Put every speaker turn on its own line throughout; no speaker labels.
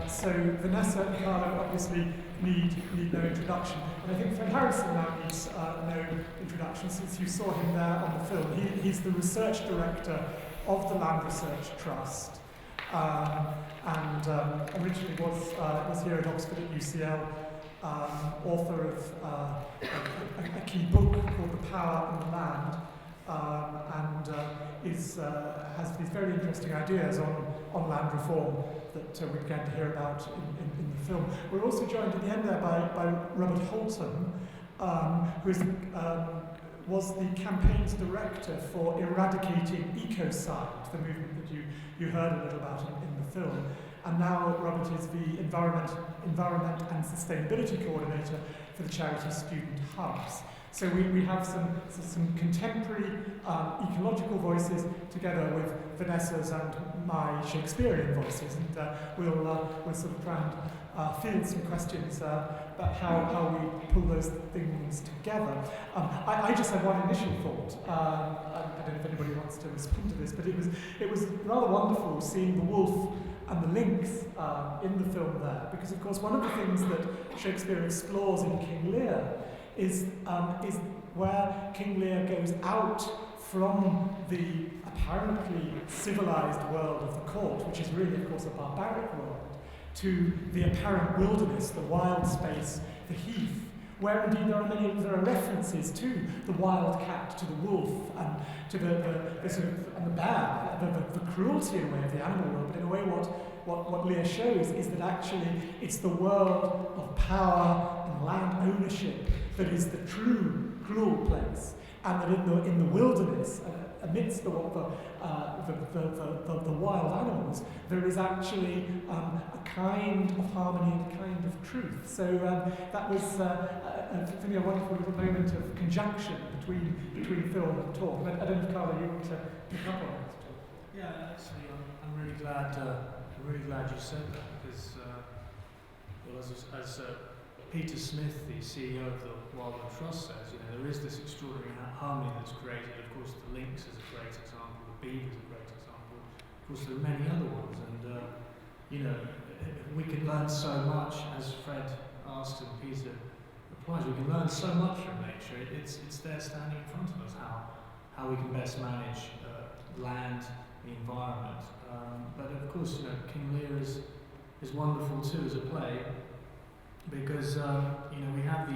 So Vanessa and Carlo obviously need no introduction, and I think Fred Harrison now needs no introduction since you saw him there on the film. He's the research director of the Land Research Trust, and originally was here at Oxford at UCL, author of a key book called The Power and the Land, and has these very interesting ideas on land reform that we're going to hear about in the film. We're also joined at the end there by Robert Holton, who was the campaign's director for eradicating ecocide, the movement that you heard a little about in the film. And now Robert is the Environment and Sustainability Coordinator for the charity Student Hubs. So we have some contemporary ecological voices together with Vanessa's and my Shakespearean voices, and we'll sort of try and field some questions about how we pull those things together. I just have one initial thought. I don't know if anybody wants to respond to this, but it was rather wonderful seeing the wolf and the lynx in the film there, because of course one of the things that Shakespeare explores in King Lear is where King Lear goes out from the apparently civilized world of the court, which is really, of course, a barbaric world, to the apparent wilderness, the wild space, the heath, where indeed there are references to the wild cat, to the wolf, and to the sort of and the bear, the cruelty in a way of the animal world. But in a way, what Lear shows is that actually it's the world of power and land ownership that is the true cruel place, and that in the wilderness, amidst the wild animals, there is actually a kind of harmony and a kind of truth. So that was, for me, a wonderful little moment of conjunction between film and talk. But I don't know, Carlo, you want to pick up on that?
Yeah, actually, I'm really glad you said that, because, well, as Peter Smith, the CEO of the Wildlife Trust, says, there is this extraordinary harmony that's created. Of course, the lynx is a great example, the beaver is a great example. Of course, there are many other ones, and we can learn so much, as Fred asked and Peter replies. We can learn so much from nature. It's there standing in front of us how we can best manage land, the environment. But of course, King Lear is wonderful too as a play, because we have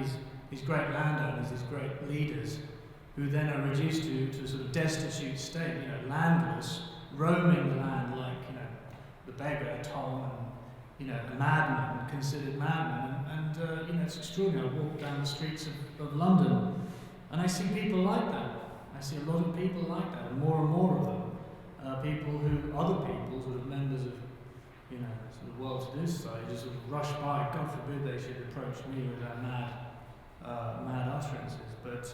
these great landowners, these great leaders, who then are reduced to a sort of destitute state, landless, roaming the land like the beggar Tom, and a madman, considered madman, and it's extraordinary. I walk down the streets of London, and I see people like that. I see a lot of people like that, and more of them. Other people, sort of members of sort of well-to-do society, just sort of rush by. God forbid they should approach me with their mad utterances. But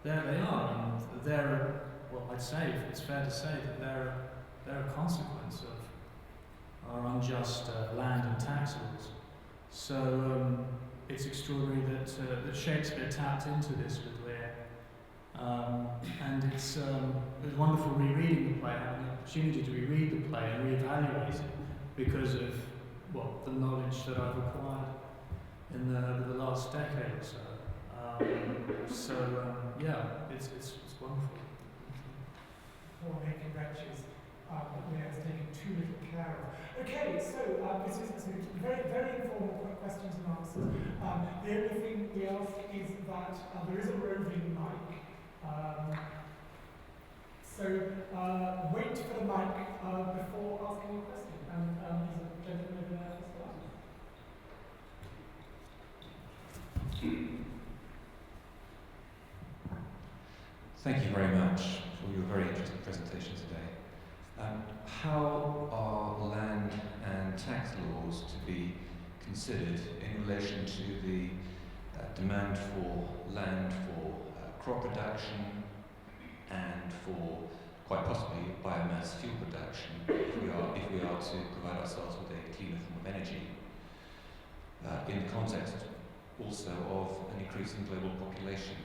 there they are, and they're, well, I'd say, it's fair to say that they're a consequence of our unjust land and tax laws. So it's extraordinary that Shakespeare tapped into this with Lear. And it was wonderful rereading the play, having the opportunity to reread the play and reevaluate it, because of the knowledge that I've acquired in the last decade or so. It's wonderful.
For making wretches that Lear has taken too little care of. Okay, so this is very, very informal questions and answers. The only thing we ask is that there is a roving mic. So wait for the mic before asking a question. And there's a gentleman over there as well.
Thank you very much for your very interesting presentation today. How are land and tax laws to be considered in relation to the demand for land for crop production and for quite possibly biomass fuel production, if we are to provide ourselves with a cleaner form of energy, in the context also of an increasing global population.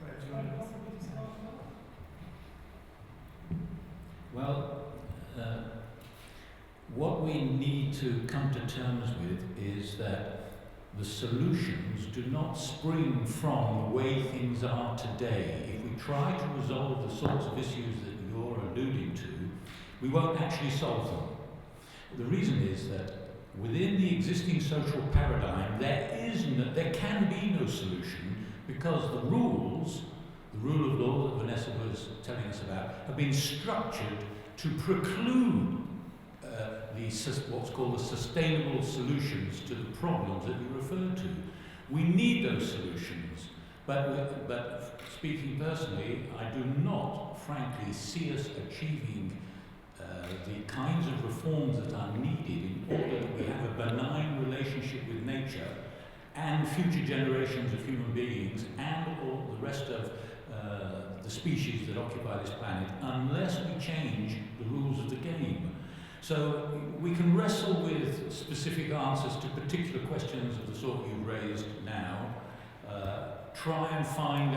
Fred, do you want to
Well, what we need to come to terms with is that the solutions do not spring from the way things are today. If we try to resolve the sorts of issues that you're alluding to, we won't actually solve them. The reason is that within the existing social paradigm, there can be no solution, because the rule of law that Vanessa was telling us about, have been structured to preclude what's called the sustainable solutions to the problems that you referred to. We need those solutions, but speaking personally, I do not, frankly, see us achieving the kinds of reforms that are needed in order that we have a benign relationship with nature and future generations of human beings and all the rest of the species that occupy this planet, unless we change the rules of the game. So we can wrestle with specific answers to particular questions of the sort you've raised now, try and find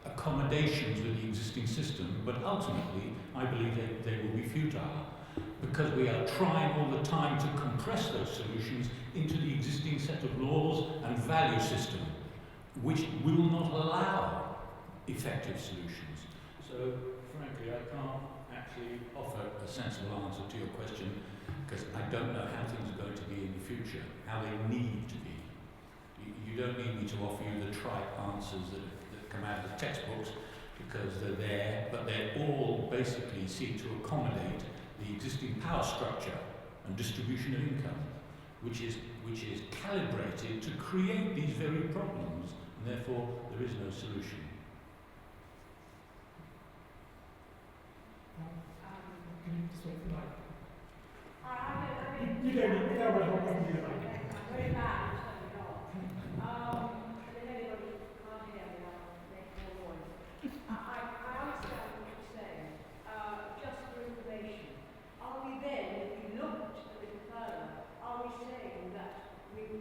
accommodations with the existing system, but ultimately I believe they will be futile, because we are trying all the time to compress those solutions into the existing set of laws and value system, which will not allow effective solutions. So frankly, I can't actually offer a sensible answer to your question, because I don't know how things are going to be in the future, how they need to be. You don't need me to offer you the trite answers that come out of the textbooks, because they're there, but they all basically seek to accommodate the existing power structure and distribution of income, which is calibrated to create these very problems, and therefore there is no solution.
Can you just wait for the mic? You don't need to know what I'm doing.
Very bad, turning off. And then anybody can't hear me, I'll make more noise. I understand what you're saying. Just for information, are we then, if we looked a little further, are we saying that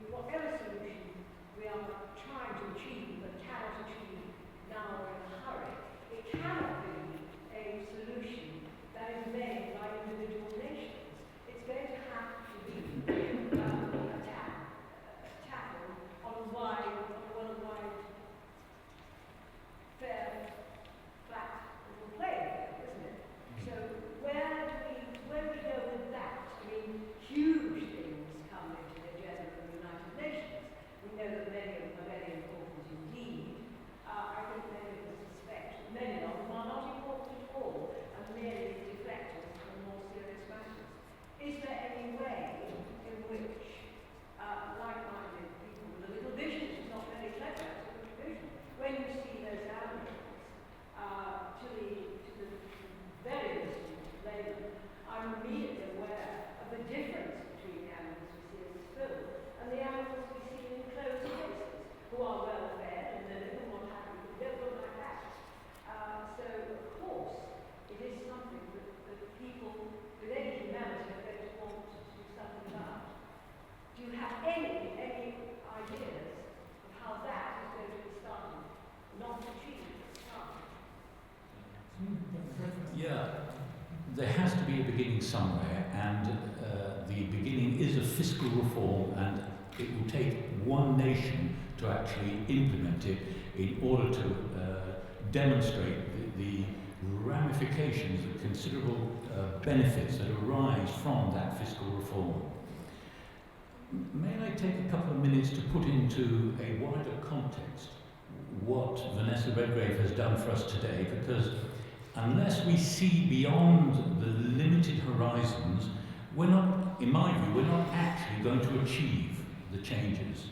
whatever solution we are trying to achieve but cannot achieve now or in a hurry, it cannot be a solution that is made by individual nations. It's going to have to be tackled on a worldwide, fair, flat, little playing field, isn't it? So where do we go with that? I mean, huge things come into the agenda of the United Nations. We know that many of them are very important indeed. I think many of us suspect that many of them are not important at all and merely deflectors from more serious matters. Is there any way in which like-minded people with a little vision, it's not very clever, it's a little vision, when you see those animals to the very distant layman, I'm immediately aware of the difference between the animals we see in this film and the animals we see in closed spaces, who are well fed and they live and what have you, but they don't look like that. So, of course, it is something that people with any humanity are going to want to do something about. Do you have any ideas of how that is going to be started? Not achieved, but started.
Yeah, there has to be a beginning somewhere, and the beginning is a fiscal reform, and it will take one nation to actually implement it in order to demonstrate the ramifications, the considerable benefits that arise from that fiscal reform. May I take a couple of minutes to put into a wider context what Vanessa Redgrave has done for us today, because unless we see beyond the limited horizons, we're not, in my view, we're not actually going to achieve the changes.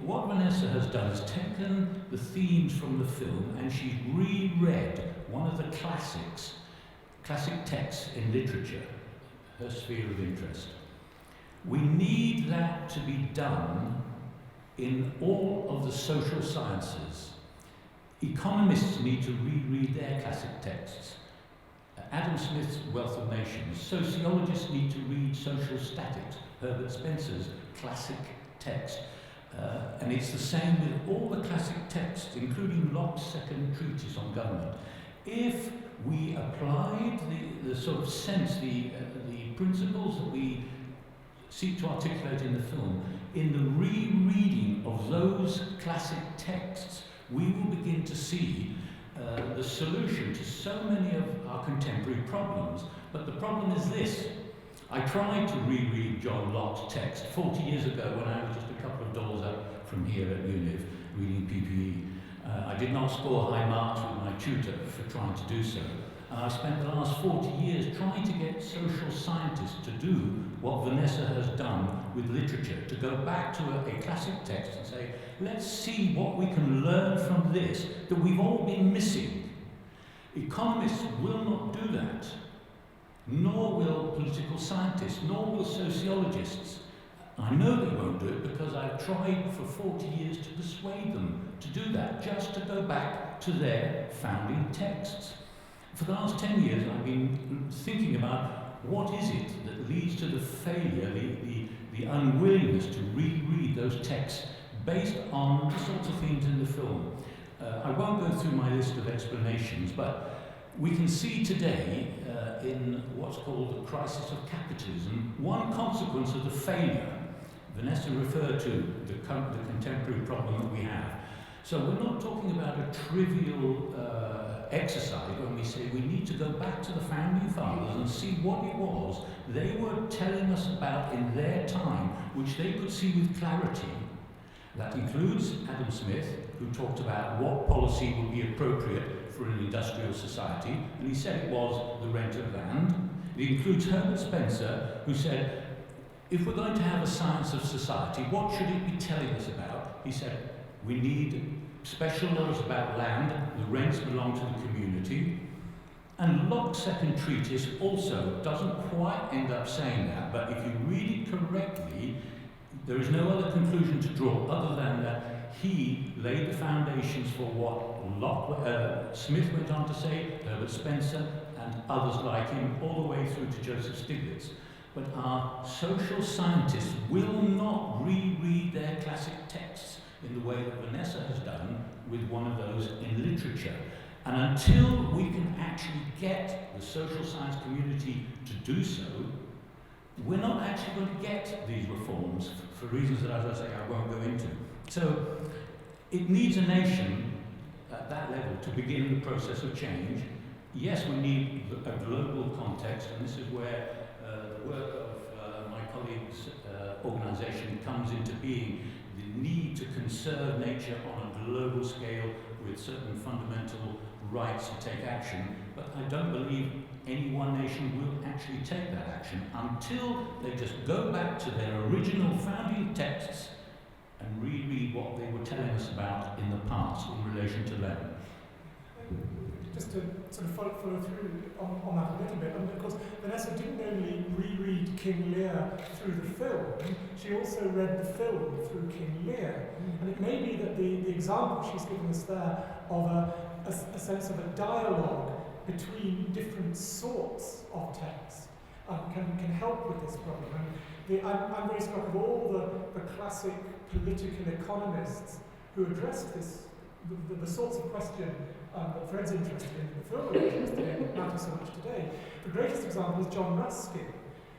What Vanessa has done is taken the themes from the film and she's reread one of the classic texts in literature, her sphere of interest. We need that to be done in all of the social sciences. Economists need to reread their classic texts. Adam Smith's Wealth of Nations. Sociologists need to read social statics, Herbert Spencer's classic text. And it's the same with all the classic texts, including Locke's second treatise on government. If we applied the sort of sense, the principles that we seek to articulate in the film, in the rereading of those classic texts, we will begin to see the solution to so many of our contemporary problems. But the problem is this. I tried to reread John Locke's text 40 years ago when I was just a couple of doors up from here at UNIV reading PPE. I did not score high marks with my tutor for trying to do so. And I've spent the last 40 years trying to get social scientists to do what Vanessa has done with literature, to go back to a classic text and say, let's see what we can learn from this that we've all been missing. Economists will not do that, nor will political scientists, nor will sociologists. I know they won't do it because I've tried for 40 years to persuade them to do that, just to go back to their founding texts. For the last 10 years, I've been thinking about what is it that leads to the failure, the unwillingness to reread those texts based on the sorts of things in the film. I won't go through my list of explanations, but we can see today in what's called the crisis of capitalism, one consequence of the failure. Vanessa referred to the contemporary problem that we have. So we're not talking about a trivial exercise when we say we need to go back to the founding fathers and see what it was they were telling us about in their time, which they could see with clarity. That includes Adam Smith, who talked about what policy would be appropriate for an industrial society, and he said it was the rent of land. It includes Herbert Spencer, who said, if we're going to have a science of society, what should it be telling us about? He said, we need special laws about land, the rents belong to the community. And Locke's second treatise also doesn't quite end up saying that, but if you read it correctly, there is no other conclusion to draw other than that he laid the foundations for what Smith went on to say, Herbert Spencer, and others like him, all the way through to Joseph Stiglitz. But our social scientists will not reread their classic texts in the way that Vanessa has done with one of those in literature. And until we can actually get the social science community to do so, we're not actually going to get these reforms for reasons that, as I say, I won't go into. So it needs a nation at that level to begin the process of change. Yes, we need a global context, and this is where the work of my colleague's organisation comes into being. The need to conserve nature on a global scale with certain fundamental rights to take action, but I don't believe any one nation will actually take that action until they just go back to their original founding texts and reread what they were telling us about in the past in relation to land.
Just to sort of follow through on that a little bit, and of course Vanessa didn't only reread King Lear through the film, she also read the film through King Lear. And it may be that the example she's given us there of a sense of a dialogue between different sorts of texts can help with this problem. And I'm very struck of all the classic political economists who address this, the sorts of question that Fred's interested in, the film is interested in, that matters so much today. The greatest example is John Ruskin,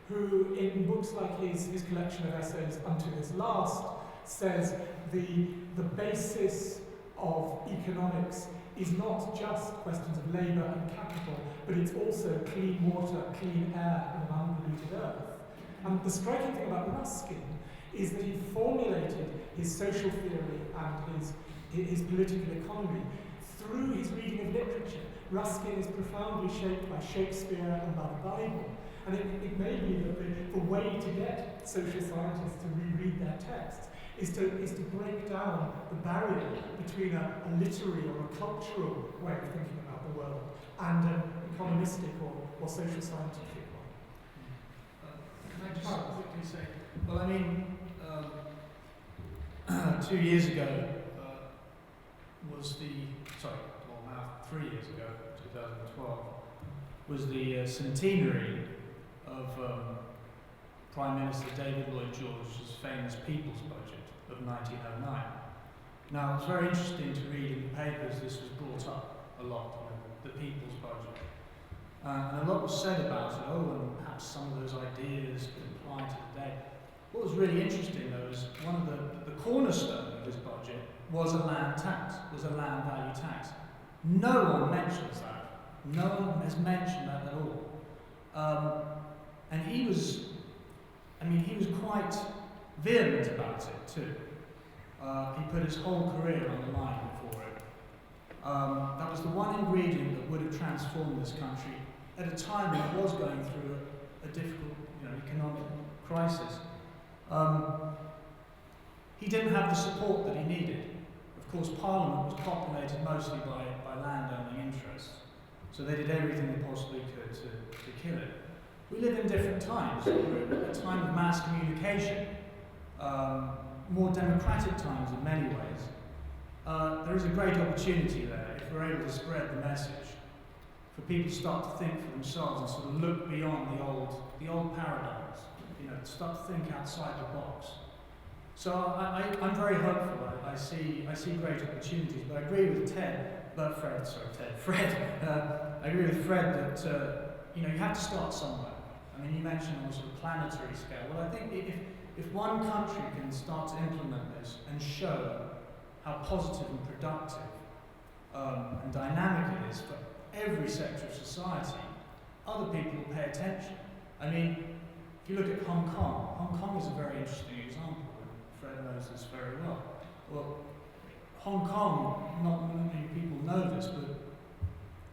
who in books like his collection of essays Unto His Last says the basis of economics is not just questions of labour and capital, but it's also clean water, clean air, and an unpolluted earth. And the striking thing about Ruskin is that he formulated his social theory and his political economy through his reading of literature. Ruskin is profoundly shaped by Shakespeare and by the Bible. And it may be that the way to get social scientists to reread their texts is to break down the barrier between a literary or a cultural way of thinking about the world and an economistic or social scientific one.
Can I just quickly say, well, I mean, 2 years ago was 3 years ago, 2012, was the centenary of Prime Minister David Lloyd George's famous People's Budget of 1909. Now, it's very interesting to read in the papers. This was brought up a lot, the People's Budget. And a lot was said about it, and perhaps some of those ideas could apply to today. What was really interesting, though, is one of the cornerstone of this budget was a land tax, was a land value tax. No one mentions that. No one has mentioned that at all. And he was quite vehement about it, too. He put his whole career on the line for it. That was the one ingredient that would have transformed this country at a time when it was going through a difficult, economic crisis. He didn't have the support that he needed. Of course, Parliament was populated mostly by landowning interests, so they did everything they possibly could to kill it. We live in different times. We're at a time of mass communication, more democratic times in many ways. There is a great opportunity there if we're able to spread the message, for people to start to think for themselves and sort of look beyond the old paradigms, start to think outside the box. So I'm very hopeful. I see great opportunities, but I agree with Fred. I agree with Fred that you have to start somewhere. I mean, you mentioned on a sort of planetary scale. Well, I think if one country can start to implement this and show how positive and productive and dynamic it is for every sector of society, other people will pay attention. I mean, if you look at Hong Kong is a very interesting example, and Fred knows this very well. Well, Hong Kong, not many people know this, but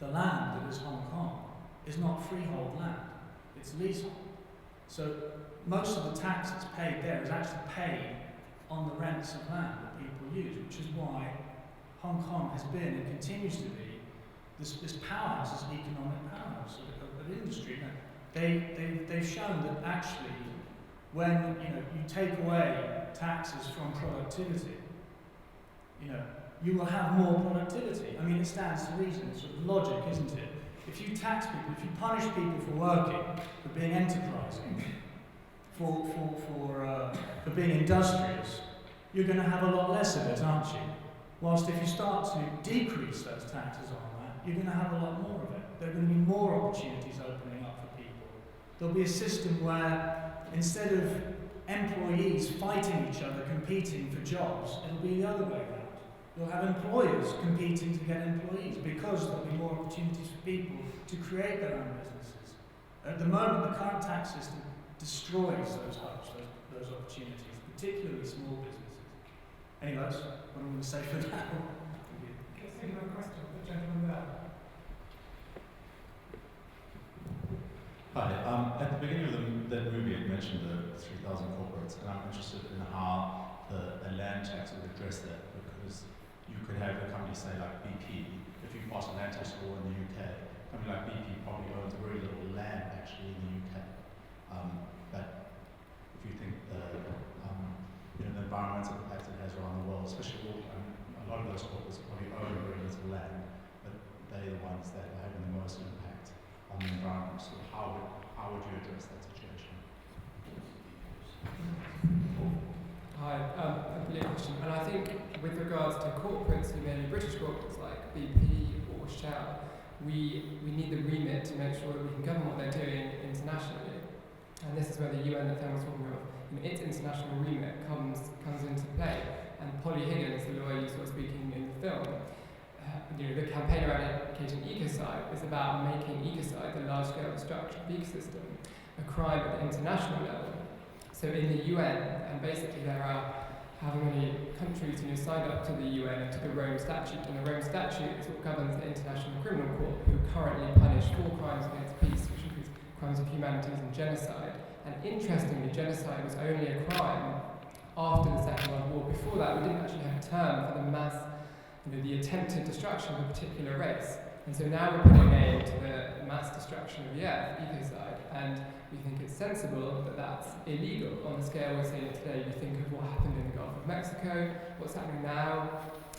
the land that is Hong Kong is not freehold land, it's leasehold. So most of the tax that's paid there is actually paid on the rents of land that people use, which is why Hong Kong has been and continues to be this powerhouse, this economic powerhouse of industry. Now, they've shown that actually when you take away taxes from productivity, you will have more productivity. I mean, it stands to reason. It's sort of logic, isn't it? If you tax people, if you punish people for working, for being enterprising, for being industrious, you're going to have a lot less of it, aren't you? Whilst if you start to decrease those taxes on that, you're going to have a lot more of it. There are going to be more opportunities opening up for people. There'll be a system where instead of employees fighting each other, competing for jobs, it'll be the other way around. You'll have employers competing to get employees because there'll be more opportunities for people to create their own businesses. At the moment, the current tax system destroys those hopes, those opportunities, particularly small businesses. Anyway, that's what I'm going to say for now.
Okay, another question, the gentleman there.
Hi. At the beginning of that movie, it mentioned the 3,000 corporates, and I'm interested in how a land tax would address that, because you could have a company, say like BP, if you pass a land tax law in the UK, a company like BP probably owns very little land actually in the UK. But if you think the environmental impact it has around the world, especially a lot of those corporates probably own very little land, but they're the ones that are having the most impact on the environment. So how would you address that situation?
Hi, a brilliant question. And I think with regards to corporates, mainly British corporates like BP or Shell, we need the remit to make sure that we can govern what they're doing internationally. And this is where the UN that Fen was talking about, its international remit comes into play. And Polly Higgins, the lawyer you saw speaking in the film, the campaign eradicating ecocide is about making ecocide, the large-scale destruction of the ecosystem, a crime at the international level. So in the UN, and basically there are however many countries signed up to the UN and to the Rome Statute, and the Rome Statute is what governs the International Criminal Court, who currently punish 4 crimes against peace, which includes crimes of humanities and genocide. And interestingly, genocide was only a crime after the Second World War. Before that, we didn't actually have a term for the mass, the attempted destruction of a particular race. And so now we're putting a name to the mass destruction of the earth, ecocide, and we think it's sensible that that's illegal on the scale we're seeing it today. You think of what happened in the Gulf of Mexico, what's happening now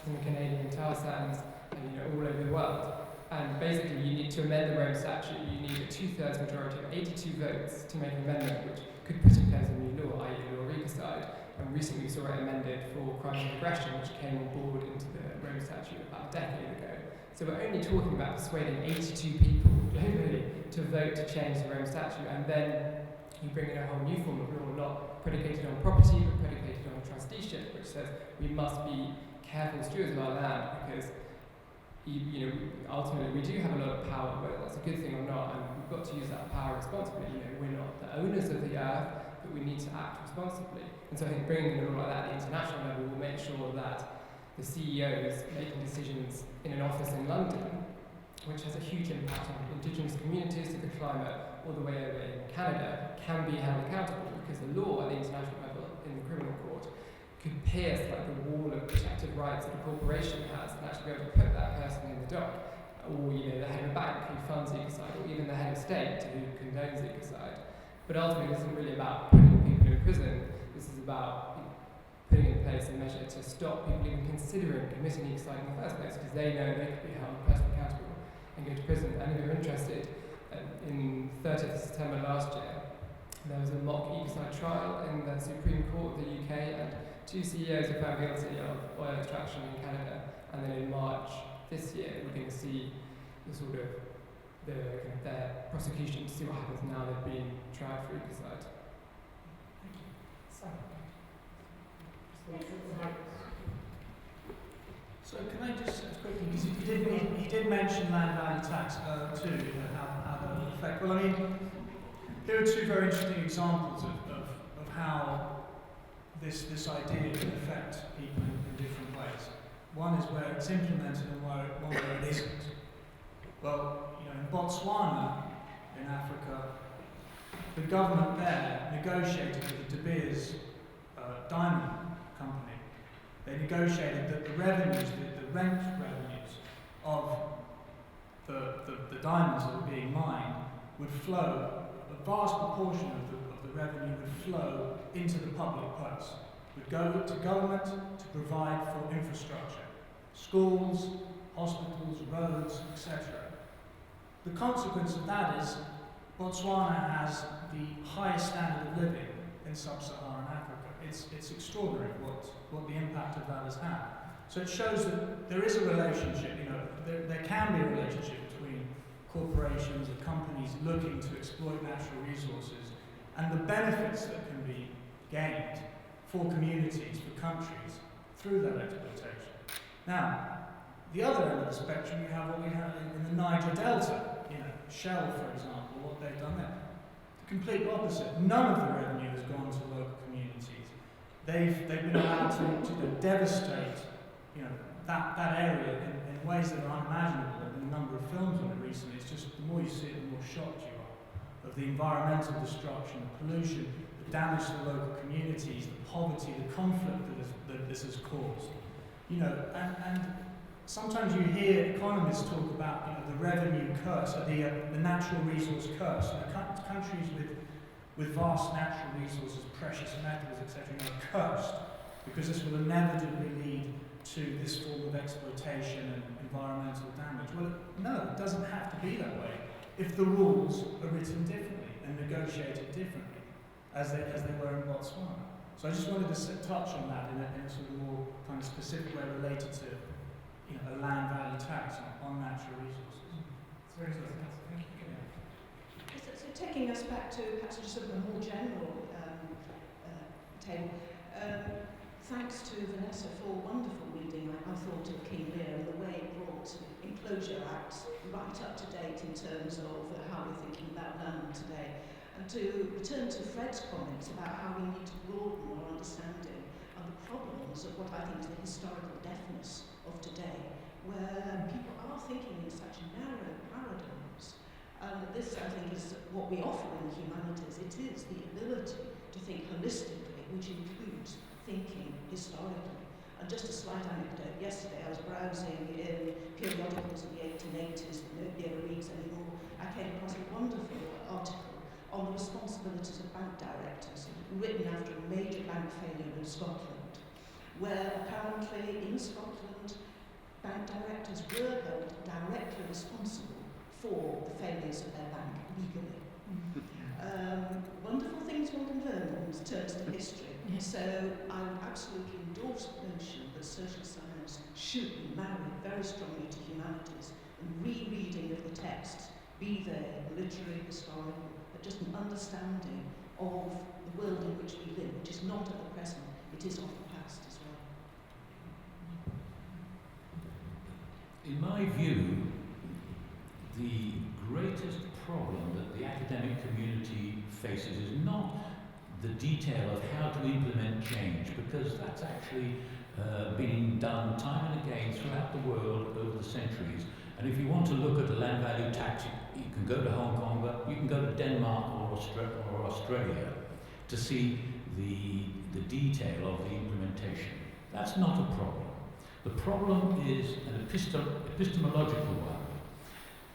in the Canadian tar sands, and all over the world. And basically, you need to amend the Rome Statute. You need a 2/3 majority of 82 votes to make an amendment which could put in place a new law, i.e. the law ecocide. And recently we saw it amended for crimes of aggression, which came on board into the Rome Statute about a decade ago. So we're only talking about persuading 82 people globally to vote to change the Rome Statute, and then you bring in a whole new form of law, not predicated on property, but predicated on trusteeship, which says we must be careful stewards of our land because ultimately we do have a lot of power, whether that's a good thing or not, and we've got to use that power responsibly. We're not the owners of the earth, but we need to act responsibly. And so I think bringing in a law like that at the international level will make sure that the CEOs making decisions in an office in London, which has a huge impact on indigenous communities, to the climate, all the way over in Canada, can be held accountable, because the law at the international level in the criminal court could pierce like the wall of protected rights that a corporation has and actually be able to put that person in the dock, or the head of a bank who funds ecocide, or even the head of state who condones ecocide. But ultimately, this isn't really about putting people in prison. This is about putting in place a measure to stop people even considering committing ecocide in the first place, because they know they could be held personally accountable and go to prison. And if you're interested, in 30th of September last year, there was a mock ecocide trial in the Supreme Court of the UK, and 2 CEOs were found guilty of oil extraction in Canada. And then in March this year, we're going to see their prosecution to see what happens now they've been tried for ecocide.
So can I just quickly, because he did mention land value tax too, how that will affect. Well, I mean, there are 2 very interesting examples of how this idea can affect people in different ways. One is where it's implemented and one where it isn't. Well, in Botswana, in Africa, the government there negotiated with the De Beers diamond company. They negotiated that the revenues, the rent revenues of the diamonds that were being mined would flow, a vast proportion of the revenue would flow into the public purse, would go to government to provide for infrastructure, schools, hospitals, roads, etc. The consequence of that is Botswana has the highest standard of living in sub-Saharan Africa. It's extraordinary what the impact of that has had. So it shows that there is a relationship, there can be a relationship between corporations and companies looking to exploit natural resources and the benefits that can be gained for communities, for countries, through that exploitation. Now, the other end of the spectrum, we have what we have in the Niger Delta, Shell, for example, what they've done there. The complete opposite. None of the revenue has gone to local communities. They've been allowed to devastate, that area in ways that are unimaginable. There have been a number of films on it recently. It's just the more you see it, the more shocked you are of the environmental destruction, the pollution, the damage to the local communities, the poverty, the conflict that this has caused. And sometimes you hear economists talk about the revenue curse, or the natural resource curse. Countries with vast natural resources, precious metals, etc., are cursed because this will inevitably lead to this form of exploitation and environmental damage. Well, no, it doesn't have to be that way if the rules are written differently and negotiated differently, as they were in Botswana. So I just wanted to touch on that in a sort of more kind of specific way related to a land value tax on natural resources. It's very interesting. Thank you.
So taking us back to perhaps just sort of a more general table, thanks to Vanessa for wonderful reading, I thought, of King Lear and the way it brought Enclosure Acts right up to date in terms of how we're thinking about land today. And to return to Fred's comments about how we need to broaden our understanding of the problems of what I think is the historical deafness of today, where people are thinking in such narrow paradigms. This, I think, is what we offer in the humanities. It is the ability to think holistically, which includes thinking historically. And just a slight anecdote, yesterday I was browsing in periodicals of the 1880s that nobody ever reads anymore. I came across a wonderful article on the responsibilities of bank directors, written after a major bank failure in Scotland, where apparently in Scotland,
bank directors were held directly responsible for the failures of their bank legally. Wonderful things one can learn in terms of history.
Yes.
So I would absolutely endorse the notion that social science should be married very strongly to humanities, and rereading of the texts, be they literary, historical, but just an understanding of the world in which we live, which is not of the present, it is of the past as well.
In my view, the greatest problem that the academic community faces is not the detail of how to implement change, because that's actually been done time and again throughout the world over the centuries. And if you want to look at a land value tax, you can go to Hong Kong, but you can go to Denmark or Australia to see the detail of the implementation. That's not a problem. The problem is an epistemological one,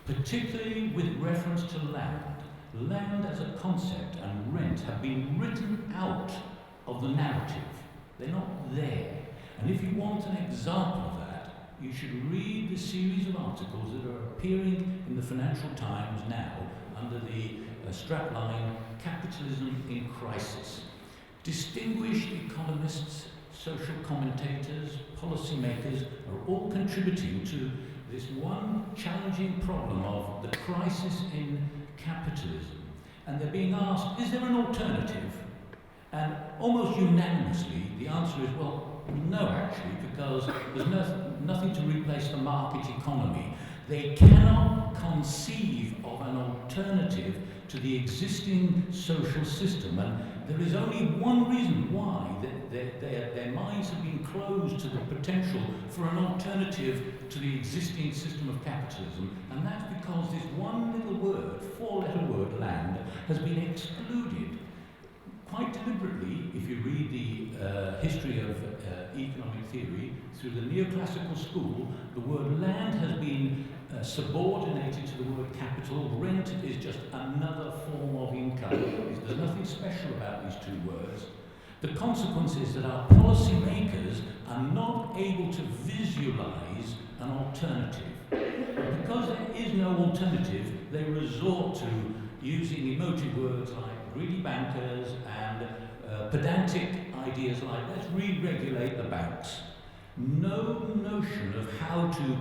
particularly with reference to land. Land as a concept and rent have been written out of the narrative. They're not there. And if you want an example of that, you should read the series of articles that are appearing in the Financial Times now under the strapline Capitalism in Crisis. Distinguished economists, social commentators, policymakers are all contributing to this one challenging problem of the crisis in capitalism. And they're being asked, is there an alternative? And almost unanimously, the answer is, well, no, actually, because there's nothing to replace the market economy. They cannot conceive of an alternative to the existing social system, and there is only one reason why their minds have been closed to the potential for an alternative to the existing system of capitalism, and that's because this one little word, four-letter word, land, has been excluded quite deliberately. If you read the history of economic theory through the neoclassical school, the word land has been subordinated to the word capital. Rent is just another form of income. There's nothing special about these two words. The consequence is that our policymakers are not able to visualize an alternative. And because there is no alternative, they resort to using emotive words like greedy bankers and pedantic ideas like let's re-regulate the banks. No notion of how to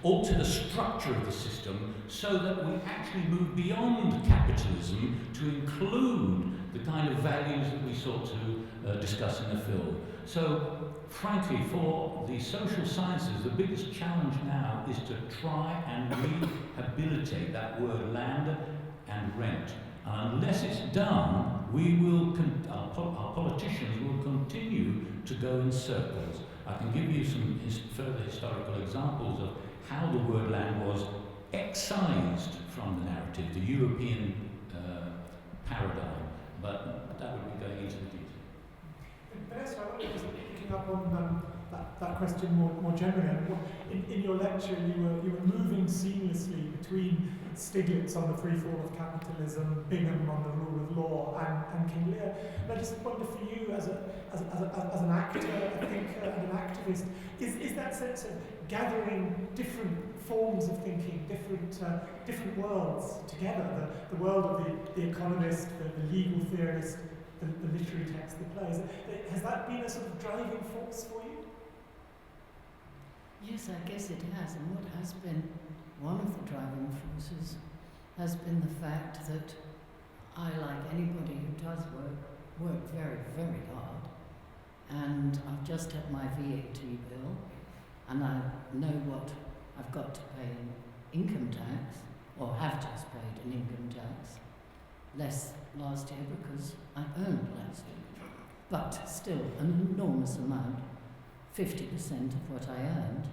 alter the structure of the system so that we actually move beyond capitalism to include the kind of values that we sought to discuss in the film. So, frankly, for the social sciences, the biggest challenge now is to try and rehabilitate that word land and rent. And unless it's done, we will our politicians will continue to go in circles. I can give you some further historical examples of how the word land was excised from the narrative, the European paradigm, but that would be going into the detail.
Vanessa, I wonder, just picking up on that question more generally. In your lecture, you were moving seamlessly between Stiglitz on the free fall of capitalism, Bingham on the rule of law, and King Lear. And I just wonder for you, as an actor, a thinker, and an activist, is that sense of gathering different forms of thinking, different worlds together, the world of the economist, the legal theorist, the literary text, the plays. Has that been a sort of driving force for you?
Yes, I guess it has. And what has been one of the driving forces has been the fact that I, like anybody who does work very, very hard. And I've just had my VAT bill, and I know what I've got to pay in income tax, or have just paid in income tax. Less last year because I earned less, but still an enormous amount, 50% of what I earned.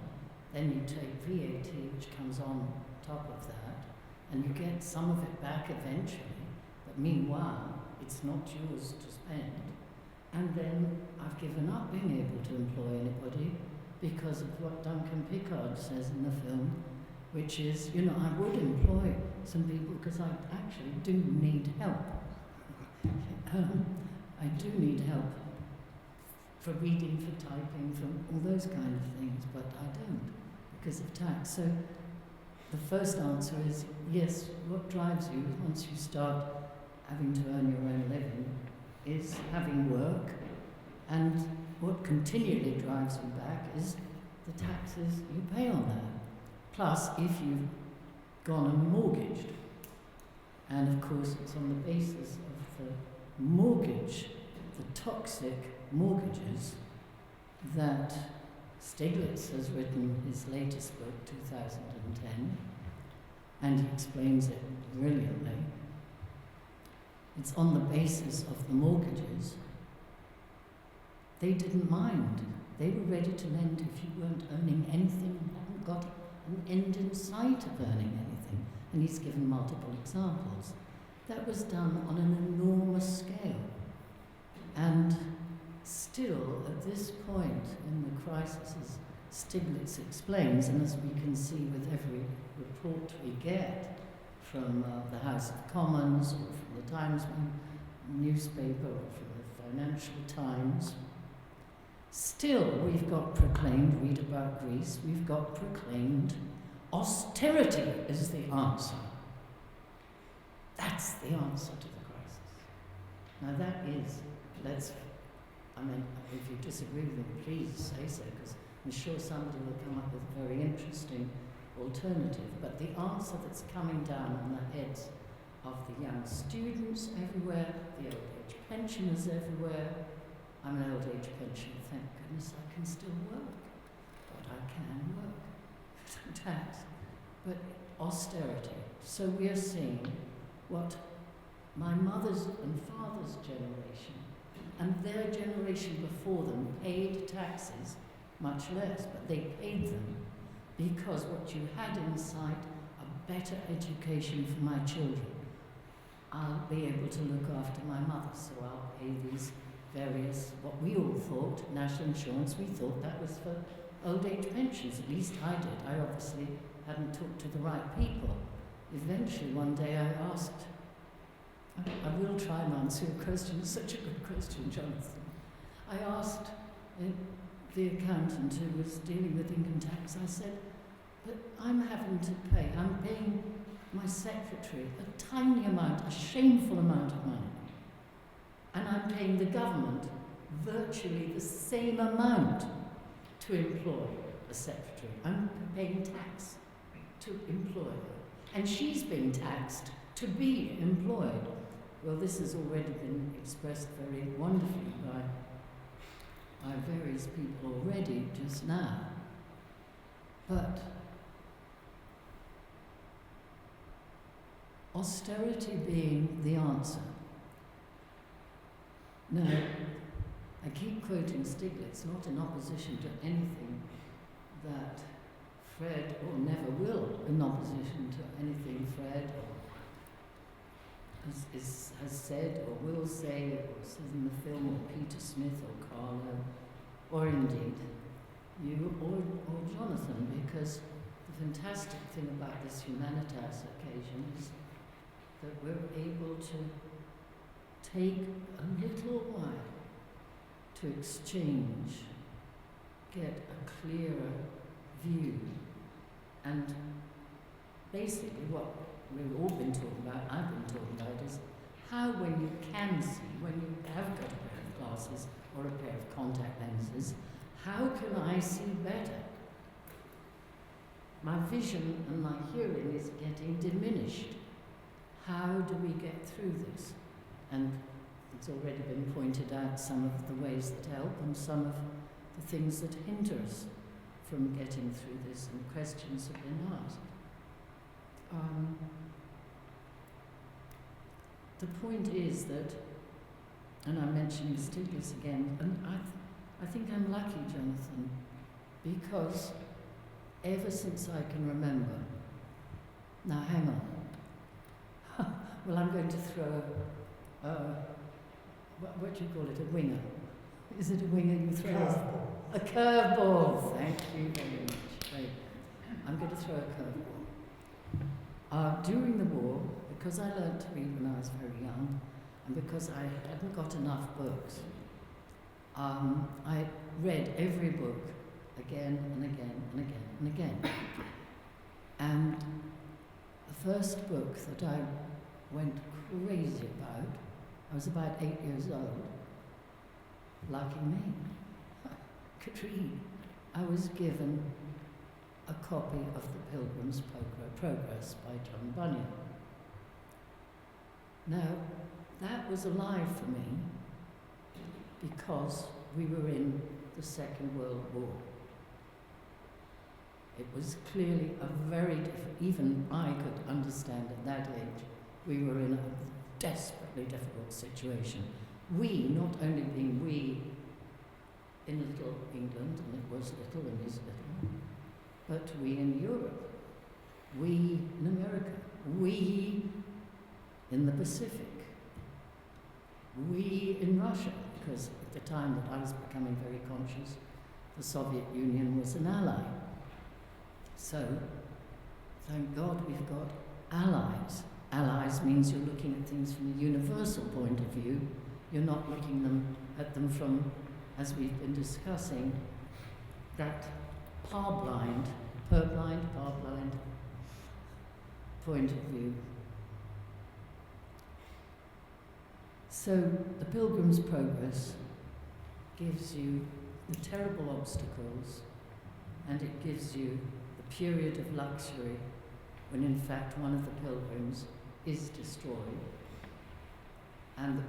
Then you take VAT, which comes on top of that, and you get some of it back eventually, but meanwhile, it's not yours to spend. And then I've given up being able to employ anybody because of what Duncan Pickard says in the film, which is, I would employ some people because I actually do need help. I do need help for reading, for typing, for all those kind of things, but I don't, because of tax. So the first answer is yes, what drives you once you start having to earn your own living is having work, and what continually drives you back is the taxes you pay on that. Plus, if you've gone and mortgaged, and of course it's on the basis of the mortgage, the toxic mortgages, that Stiglitz has written his latest book, 2010, and he explains it brilliantly. It's on the basis of the mortgages. They didn't mind. They were ready to lend if you weren't earning anything and hadn't got an end in sight of earning anything. And he's given multiple examples. That was done on an enormous scale. And still, at this point in the crisis, as Stiglitz explains, and as we can see with every report we get from the House of Commons or from the Times newspaper or from the Financial Times, still we've got proclaimed, read about Greece, we've got proclaimed austerity is the answer. That's the answer to the crisis. Now that is, if you disagree with me, please say so, because I'm sure somebody will come up with a very interesting alternative. But the answer that's coming down on the heads of the young students everywhere, the old age pensioners everywhere. I'm an old age pensioner, thank goodness I can still work. But I can work. Tax. But austerity. So we are seeing what my mother's and father's generation and their generation before them paid taxes, much less, but they paid them because what you had in sight, a better education for my children. I'll be able to look after my mother, so I'll pay these various, what we all thought, national insurance, we thought that was for old age pensions, at least I did. I obviously hadn't talked to the right people. Eventually one day I asked, I will try and answer your question, it's such a good question, Jonathan. I asked the accountant who was dealing with income tax, I said, but I'm paying my secretary a tiny amount, a shameful amount of money. And I'm paying the government virtually the same amount to employ a secretary. I'm paying tax to employ her. And she's being taxed to be employed. Well, this has already been expressed very wonderfully by various people already just now. But austerity being the answer. Now, I keep quoting Stiglitz, not in opposition to anything that Fred, or never will, in opposition to anything Fred has said, or will say, or says in the film, or Peter Smith, or Carlo, or indeed you, or Jonathan, because the fantastic thing about this Humanitas occasion is that we're able to take a little while to exchange, get a clearer view, and basically what we've all been talking about, I've been talking about, is how when you can see, when you have got a pair of glasses or a pair of contact lenses, how can I see better? My vision and my hearing is getting diminished. How do we get through this? And it's already been pointed out some of the ways that help and some of the things that hinder us from getting through this, and questions have been asked. The point is that, and I'm mentioning Stiglitz again, and I think I'm lucky, Jonathan, because ever since I can remember, now hang on, well I'm going to throw what do you call it, a winger? Is it a winger you throw?
Curveball.
A curveball, thank you very much. Right. I'm going to throw a curveball. During the war, because I learned to read when I was very young, and because I hadn't got enough books, I read every book again and again and again and again. And the first book that I went crazy about, I was about 8 years old. Lucky me. Could read. I was given a copy of The Pilgrim's Progress by John Bunyan. Now, that was alive for me because we were in the Second World War. It was clearly a very different, even I could understand at that age, we were in a desperately difficult situation. We, not only being we in little England, and it was little and is little, but we in Europe, we in America, we in the Pacific, we in Russia, because at the time that I was becoming very conscious, the Soviet Union was an ally. So, thank God we've got allies. Allies means you're looking at things from a universal point of view. You're not looking at them from, as we've been discussing, that purblind point of view. So the Pilgrim's Progress gives you the terrible obstacles, and it gives you the period of luxury when in fact one of the pilgrims is destroyed, and the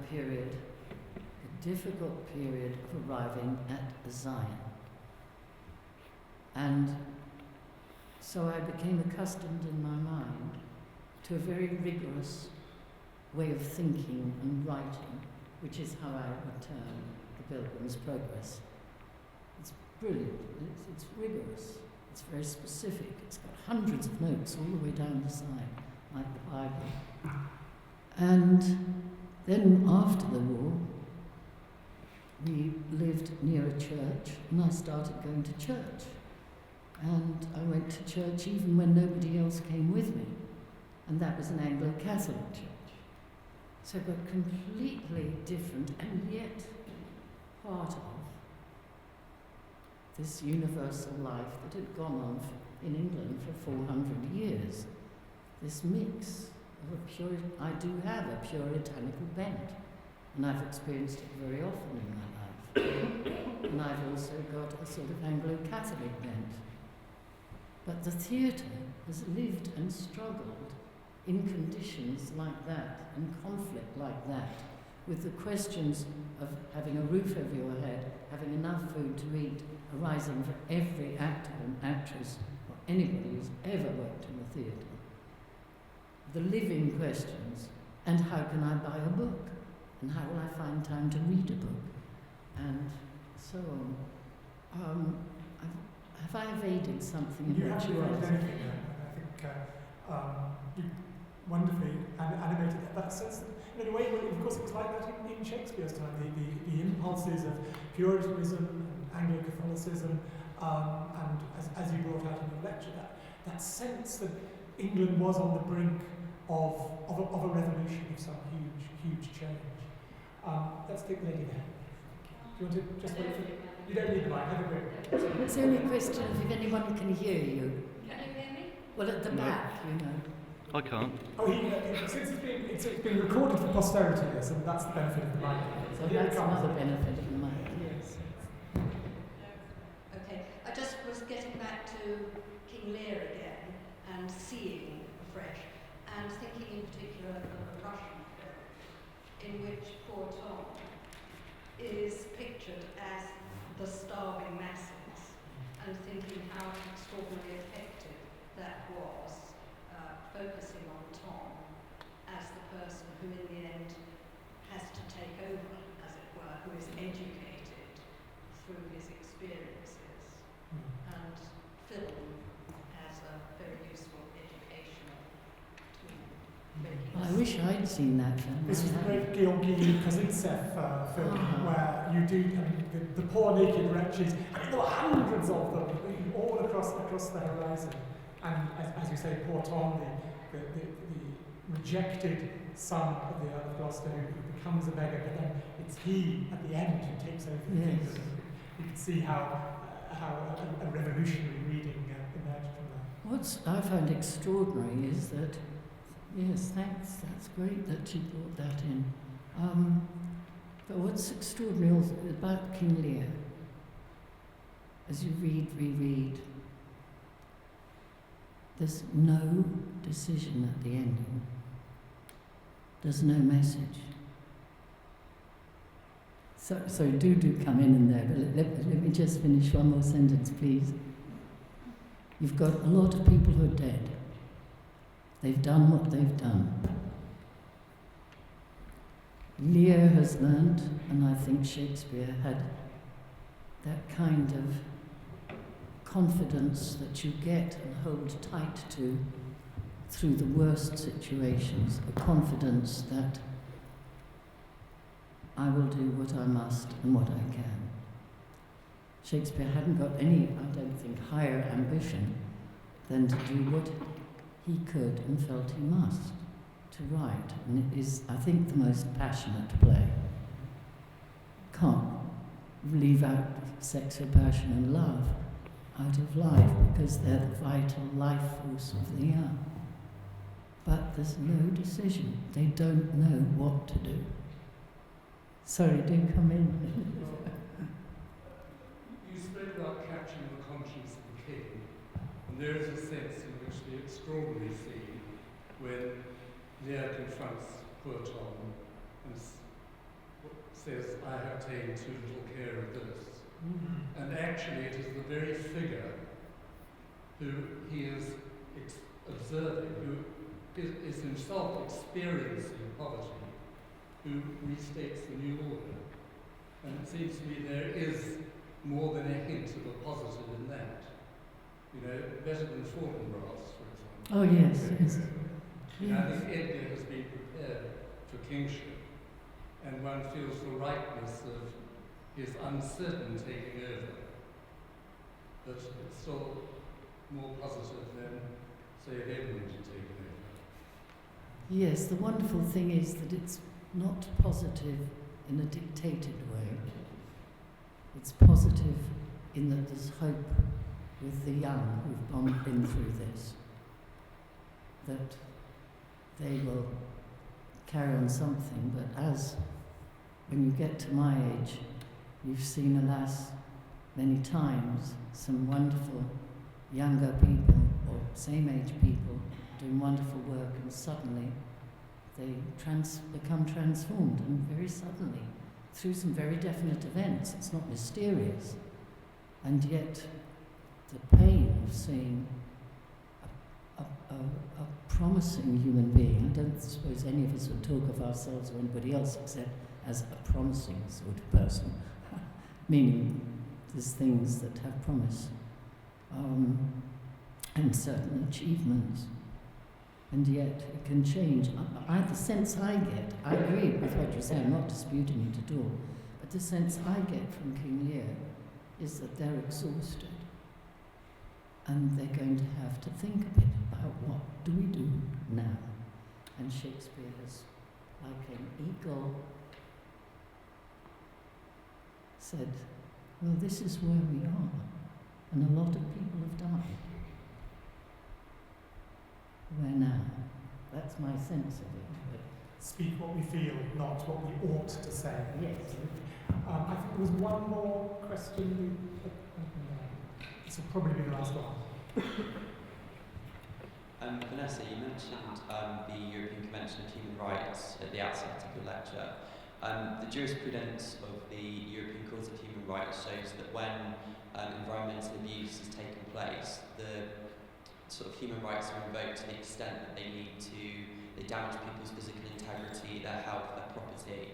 difficult period of arriving at Zion. And so I became accustomed in my mind to a very rigorous way of thinking and writing, which is how I would term the Pilgrim's Progress. It's brilliant, it's rigorous, it's very specific, it's got hundreds of notes all the way down the side, like the Bible. And then after the war, we lived near a church, and I started going to church. And I went to church even when nobody else came with me, and that was an Anglo-Catholic church. So but completely different, and yet part of this universal life that had gone on in England for 400 years. This mix of I do have a puritanical bent, and I've experienced it very often in my life. And I've also got a sort of Anglo-Catholic bent. But the theatre has lived and struggled in conditions like that, in conflict like that, with the questions of having a roof over your head, having enough food to eat, arising for every actor and actress, or anybody who's ever worked in the theatre. The living questions, and how can I buy a book? And how will I find time to read a book? And so on. Have I evaded something?
You haven't evaded anything. I think you wonderfully animated that sense that, in a way, of course, it was like that in Shakespeare's time. The impulses of Puritanism and Anglo-Catholicism, and as you brought out in your lecture, that sense that England was on the brink of a revolution, of some huge change. Let's take the lady there. Do you want to just wait for? You don't need the mic. Have a break.
It's only a question of if anyone can hear you.
Can you hear me?
Well, at the back, you know.
I can't.
Oh, since it's been recorded for posterity, yes, and that's the benefit of the mic.
So that's another benefit of the mic. Yes.
Okay, I just was getting back to King Lear again and seeing afresh, and thinking in particular of a Russian film in which poor Tom is pictured as the starving masses, and thinking how extraordinarily effective that was, focusing on Tom as the person who in the end has to take over, as it were, who is educated through his experiences, and film as a very useful educational tool.
Well, I wish I'd seen that film.
This is the great Georgy Kozintsev film, where you do the poor naked wretches. I mean, there were hundreds of them, all across the horizon. And as you say, poor Tom, the rejected son of the Earl of Gloucester, who becomes a beggar, but then it's he at the end who takes over the kingdom. You can see how how a revolutionary reading emerged from that.
What I found extraordinary is that, yes, thanks, that's great that you brought that in. But what's extraordinary also about King Lear, as you reread, there's no decision at the ending. There's no message. So do come in there, but let me just finish one more sentence, please. You've got a lot of people who are dead. They've done what they've done. Lear has learnt, and I think Shakespeare had that kind of confidence that you get and hold tight to through the worst situations, a confidence that I will do what I must and what I can. Shakespeare hadn't got any, I don't think, higher ambition than to do what he could and felt he must, to write. And it is, I think, the most passionate play. Can't leave out sex or passion and love out of life because they're the vital life force of the hour. But there's no decision. They don't know what to do. Sorry, do come in.
You spoke about capturing the conscience of the king, and there is a sense in which the extraordinary scene when Lear confronts poor Tom and says, "I have taken too little care of this." Mm-hmm. And actually it is the very figure who he is observing, who is himself experiencing poverty, who restates the new order. And it seems to me there is more than a hint of a positive in that. You know, better than Fortinbras, for example.
Oh, yes, yes.
You know, I think Edgar has been prepared for kingship, and one feels the rightness of his uncertain taking over. But it's still more positive than, say, if Edmund had taken over.
Yes, the wonderful thing is that it's not positive in a dictated way. It's positive in that there's hope with the young who've been through this, that they will carry on something, but as when you get to my age, you've seen, alas, many times some wonderful younger people or same-age people doing wonderful work, and suddenly they become transformed, and very suddenly, through some very definite events. It's not mysterious. And yet, the pain of seeing a promising human being, I don't suppose any of us would talk of ourselves or anybody else except as a promising sort of person, meaning there's things that have promise, and certain achievements. And yet it can change. The sense I get, I agree with what you say, I'm not disputing it at all, but the sense I get from King Lear is that they're exhausted and they're going to have to think a bit about what do we do now. And Shakespeare has, like an eagle, said, well, this is where we are, and a lot of people have died. Where now? That's my sense of it. But
speak what we feel, not what we ought to say.
Yes.
I think there was one more question. This will probably be the last one.
Vanessa, you mentioned the European Convention of Human Rights at the outset of your lecture. The jurisprudence of the European Court of Human Rights shows that when environmental abuse has taken place, the sort of human rights are invoked to the extent that they damage people's physical integrity, their health, their property,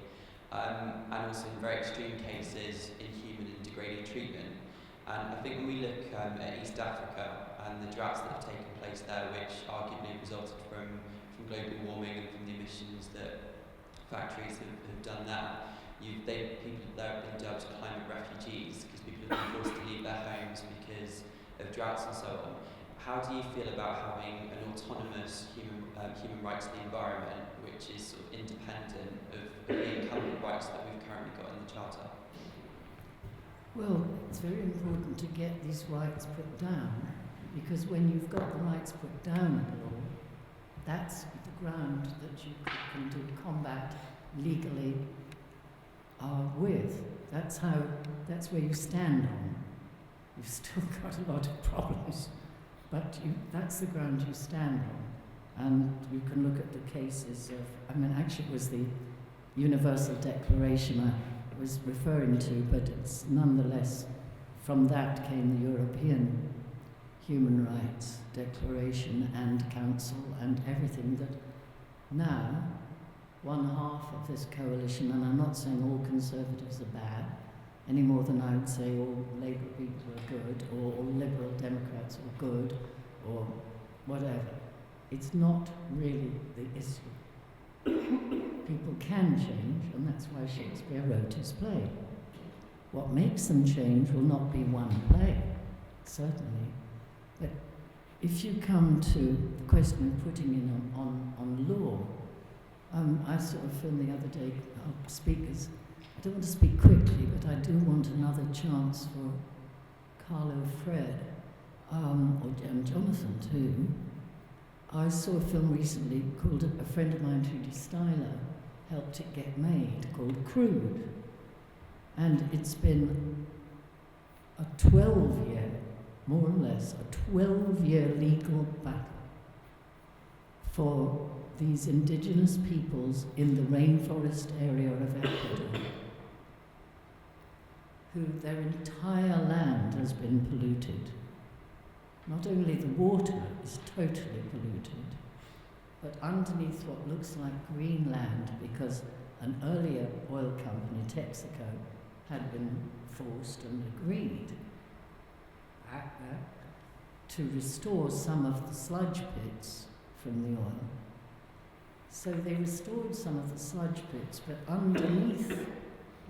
and also in very extreme cases, inhuman and degrading treatment. And I think when we look at East Africa and the droughts that have taken place there, which arguably resulted from global warming and from the emissions that factories have done there, people there have been dubbed climate refugees because people have been forced to leave their homes because of droughts and so on. How do you feel about having an autonomous human rights to the environment, which is sort of independent of the incumbent rights that we've currently got in the Charter?
Well, it's very important to get these rights put down, because when you've got the rights put down in law, that's the ground that you can do combat legally with. That's where you stand on. You've still got a lot of problems, but that's the ground you stand on. And you can look at the cases of, actually it was the Universal Declaration I was referring to, but it's nonetheless, from that came the European Human Rights Declaration and Council and everything that now, one half of this coalition, and I'm not saying all Conservatives are bad, any more than I would say all Labour people are good, or all Liberal Democrats are good, or whatever. It's not really the issue. People can change, and that's why Shakespeare wrote his play. What makes them change will not be one play, certainly. But if you come to the question of putting in on law, I saw a film the other day, speakers. I don't want to speak quickly, but I do want another chance for Carlo Fred, and Jonathan too. I saw a film recently called, a friend of mine, Trudy Styler, helped it get made, called Crude. And it's been a 12-year, more or less, a 12-year legal battle for these indigenous peoples in the rainforest area of Ecuador, who their entire land has been polluted. Not only the water is totally polluted, but underneath what looks like green land, because an earlier oil company, Texaco, had been forced and agreed to restore some of the sludge pits from the oil. So they restored some of the sludge pits, but underneath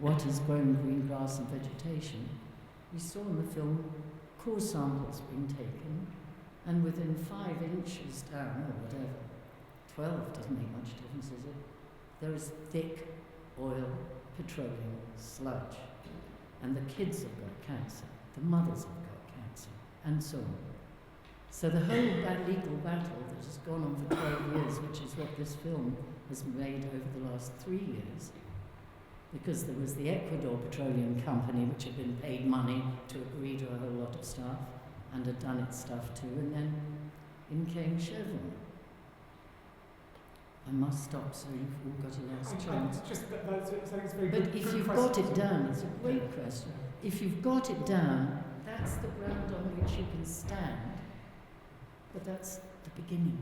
what is grown green grass and vegetation, we saw in the film core samples being taken, and within 5 inches down, or whatever, 12 doesn't make much difference, is it? There is thick oil, petroleum sludge. And the kids have got cancer, the mothers have got cancer, and so on. So the whole legal battle that has gone on for 12 years, which is what this film has made over the last 3 years, because there was the Ecuador Petroleum Company, which had been paid money to agree to a whole lot of stuff, and had done its stuff too, and then in came Chevron. I must stop, so you've all got a last chance. But if you've got it down, it's a great question. If you've got it down, that's the ground on which you can stand. But that's the beginning.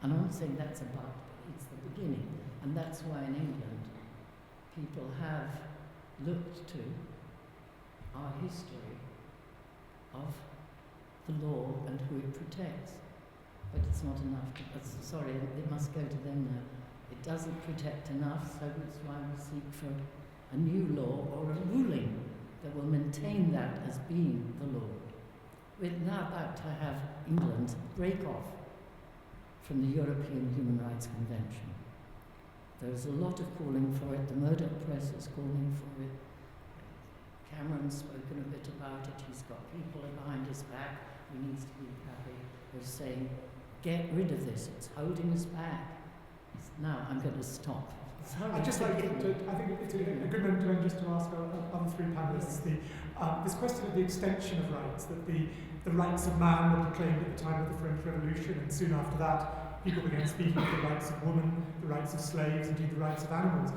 And I'm not saying that's a but it's the beginning. And that's why in England, people have looked to our history of the law and who it protects. But it's not enough. Sorry, it must go to them now. It doesn't protect enough, so that's why we seek for a new law or a ruling that will maintain that as being the law. We're now about to have England break off from the European Human Rights Convention. There's a lot of calling for it. The Murdoch press is calling for it. Cameron's spoken a bit about it. He's got people behind his back. He needs to be happy. They're saying, get rid of this. It's holding us back. Now I'm going to stop. Sorry.
I think it's a good moment just to ask our other 3 panelists this question of the extension of rights, that the rights of man were proclaimed at the time of the French Revolution, and soon after that people began speaking of the rights of women, the rights of slaves, indeed the rights of animals.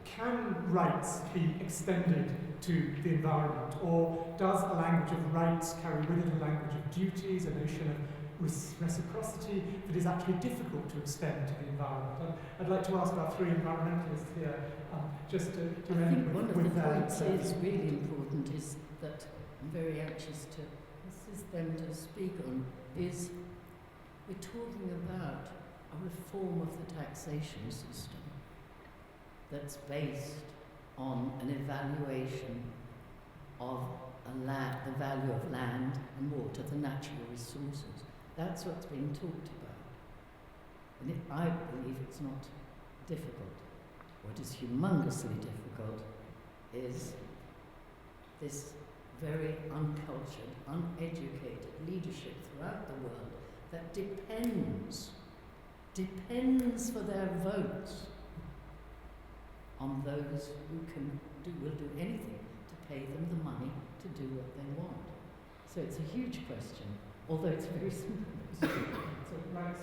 Can rights be extended to the environment, or does a language of rights carry with it a language of duties, a notion of reciprocity that is actually difficult to extend to the environment? I'd like to ask our 3 environmentalists here just to end
one
with
of the
their
points is really important, is that I'm very anxious to assist them to speak on, is we're talking about a reform of the taxation system that's based on an evaluation of the value of land and water, the natural resources. That's what's being talked about. And I believe it's not difficult. What is humongously difficult is this very uncultured, uneducated leadership throughout the world that depends for their votes on those who will do anything to pay them the money to do what they want. So it's a huge question, although it's very simple.
So Max.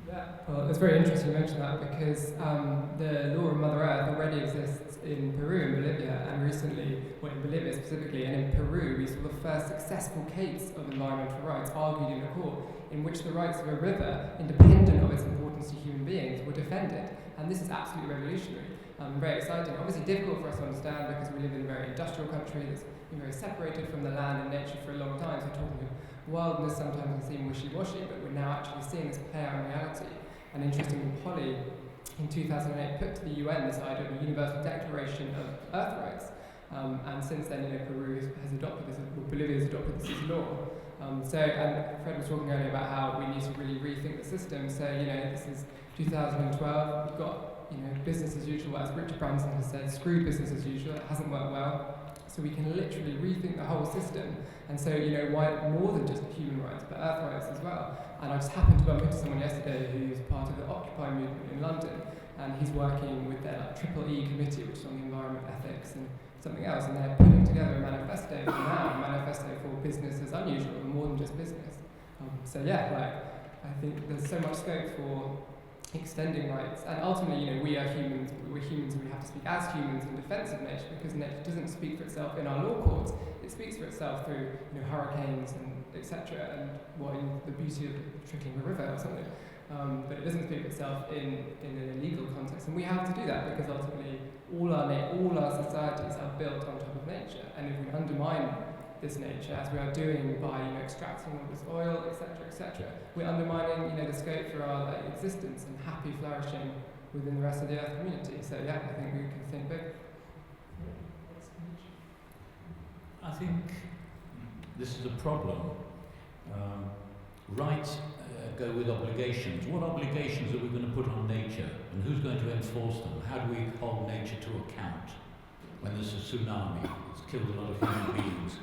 Yeah, well, it's very interesting you mention that because the law of Mother Earth already exists in Peru and Bolivia, and recently, well, in Bolivia specifically, and in Peru, we saw the first successful case of environmental rights argued in a court in which the rights of a river, independent of its importance to human beings, were defended. And this is absolutely revolutionary and very exciting. Obviously difficult for us to understand because we live in a very industrial country that's been very separated from the land and nature for a long time. So talking of wildness sometimes can seem wishy-washy, but we're now actually seeing this play out in reality. And interestingly, Polly, in 2008, put to the UN this idea of a universal declaration of earth rights. And since then, Peru has adopted this, or Bolivia has adopted this as law. And Fred was talking earlier about how we need to really rethink the system. So, this is 2012, we've got, business as usual, as Richard Branson has said, screw business as usual, it hasn't worked well. So we can literally rethink the whole system. And so, why more than just human rights, but earth rights as well. And I just happened to bump into someone yesterday who's part of the Occupy movement in London, and he's working with their Triple E committee, which is on the environment, ethics, and something else, and they're putting together a manifesto for now, a manifesto for business as unusual, and more than just business. I think there's so much scope for extending rights, and ultimately, we are humans, we have to speak as humans in defense of nature, because nature doesn't speak for itself in our law courts, it speaks for itself through hurricanes and etc. and the beauty of trickling a river or something. But it doesn't speak for itself in an illegal context, and we have to do that because ultimately all our societies are built on top of nature, and if we undermine this nature, as we are doing by extracting all this oil, etc., we're undermining the scope for our existence and happy flourishing within the rest of the Earth community. So I think we can think big.
I think this is a problem. Rights go with obligations. What obligations are we going to put on nature, and who's going to enforce them? How do we hold nature to account when there's a tsunami? It's killed a lot of human beings.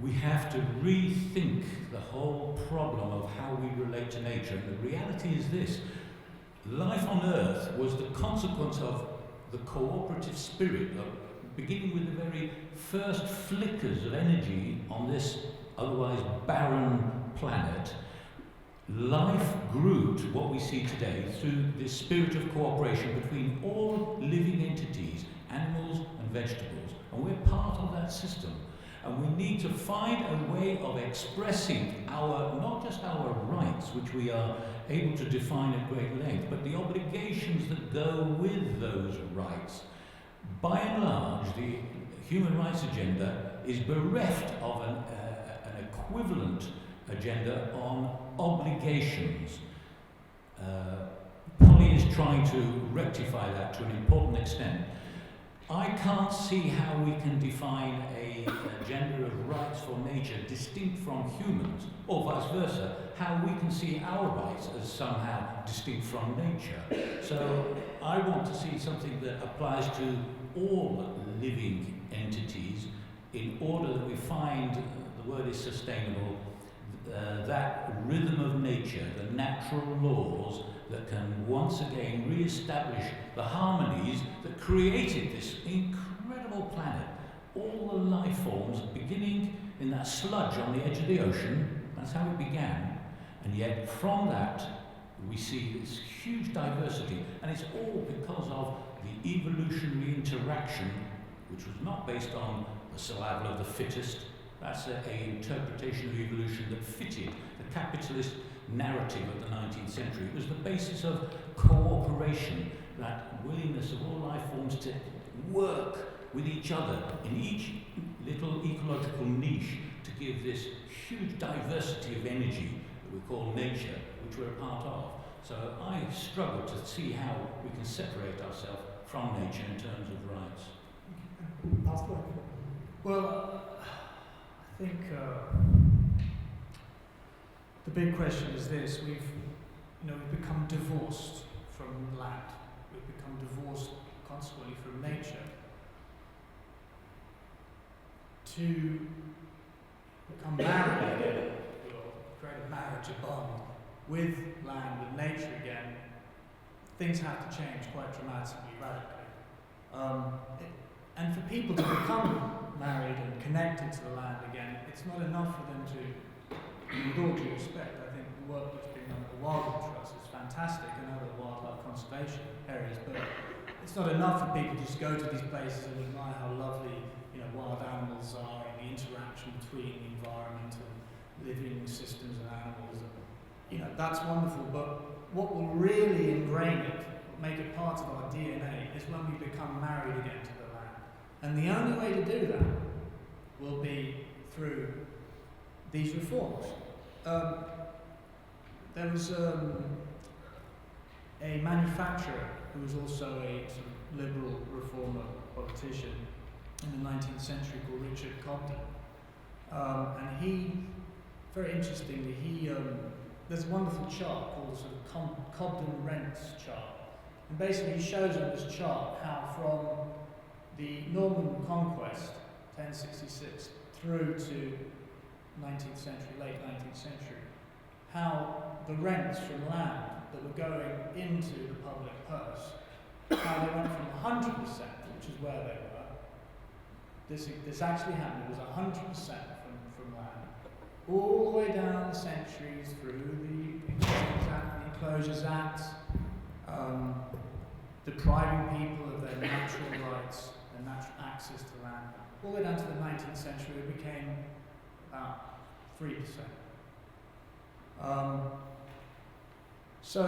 We have to rethink the whole problem of how we relate to nature. And the reality is this: life on Earth was the consequence of the cooperative spirit, beginning with the very first flickers of energy on this otherwise barren planet. Life grew to what we see today through this spirit of cooperation between all living entities, animals and vegetables. And we're part of that system. And we need to find a way of expressing not just our rights, which we are able to define at great length, but the obligations that go with those rights. By and large, the human rights agenda is bereft of an equivalent agenda on obligations. Polly is trying to rectify that to an important extent. I can't see how we can define an agenda of rights for nature distinct from humans, or vice versa, how we can see our rights as somehow distinct from nature. So I want to see something that applies to all living entities in order that we find, the word is sustainable, that rhythm of nature, the natural laws that can once again re-establish the harmonies that created this incredible planet. All the life forms beginning in that sludge on the edge of the ocean, that's how it began, and yet from that we see this huge diversity, and it's all because of the evolutionary interaction, which was not based on the survival of the fittest. That's an interpretation of evolution that fitted the capitalist narrative of the 19th century. It was the basis of cooperation, that willingness of all life forms to work with each other in each little ecological niche to give this huge diversity of energy that we call nature, which we're a part of. So I struggle to see how we can separate ourselves from nature in terms of rights.
Well, I think the big question is this: we've become divorced from land. We've become divorced consequently from nature. to become married again, or create a marriage, a bond with land, with nature again, things have to change quite dramatically, radically. And for people to become married and connected to the land again, it's not enough for them to, with all due respect, I think the work that's been done at the Wildlife Trust is fantastic and other wildlife conservation areas, but it's not enough for people to just go to these places and admire how lovely, you know, wild animals are and the interaction between the environment and living systems and animals. You know, that's wonderful, but what will really ingrain it, make it part of our DNA, is when we become married again to the land. And the only way to do that will be through these reforms. There was a manufacturer who was also a sort of liberal reformer politician in the 19th century called Richard Cobden. And he, very interestingly, there's a wonderful chart called the sort of Cobden Rents chart. And basically he shows on this chart how from the Norman Conquest, 1066, through to 19th century, late 19th century, how the rents from land that were going into the public purse, how they went from 100%, which is where they were, this actually happened, it was 100% from land, all the way down the centuries through the Exchange Act, the Enclosures Act, depriving people of their natural rights and natural access to land. All the way down to the 19th century, it became about 3%. So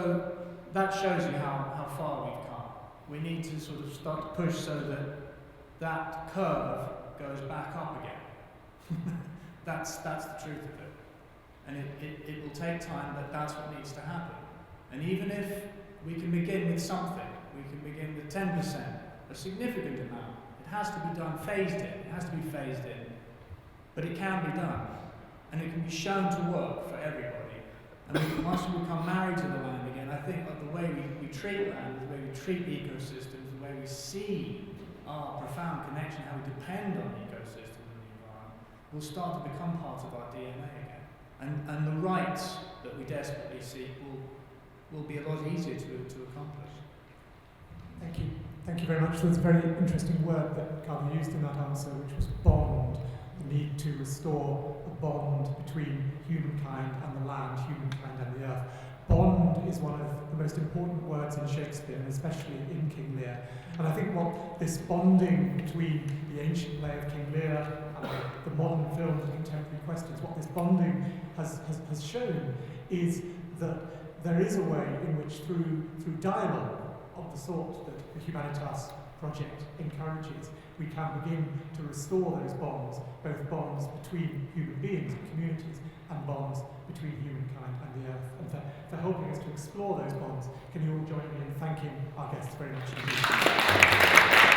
that shows you how far we've come. We need to sort of start to push so that curve goes back up again. That's the truth of it. And it will take time, but that's what needs to happen. And even if we can begin with something, we can begin with 10%, a significant amount. It has to be done phased in. It has to be phased in. But it can be done. And it can be shown to work for everybody. And once we become married to the land again, I think that the way we treat land, the way we treat ecosystems, the way we see our profound connection, how we depend on ecosystems and the environment, will start to become part of our DNA again. And the rights that we desperately seek will be a lot easier to accomplish.
Thank you. Thank you very much. There's a very interesting word that Carla used in that answer, which was bond. The need to restore a bond between humankind and the land, humankind and the earth. Bond is one of the most important words in Shakespeare, and especially in King Lear. And I think what this bonding between the ancient play of King Lear and the modern film, The Contemporary Questions, what this bonding has shown is that there is a way in which through dialogue of the sort that the Humanitas project encourages, we can begin to restore those bonds, both bonds between human beings and communities and bonds between humankind and the earth. And for helping us to explore those bonds, can you all join me in thanking our guests very much indeed.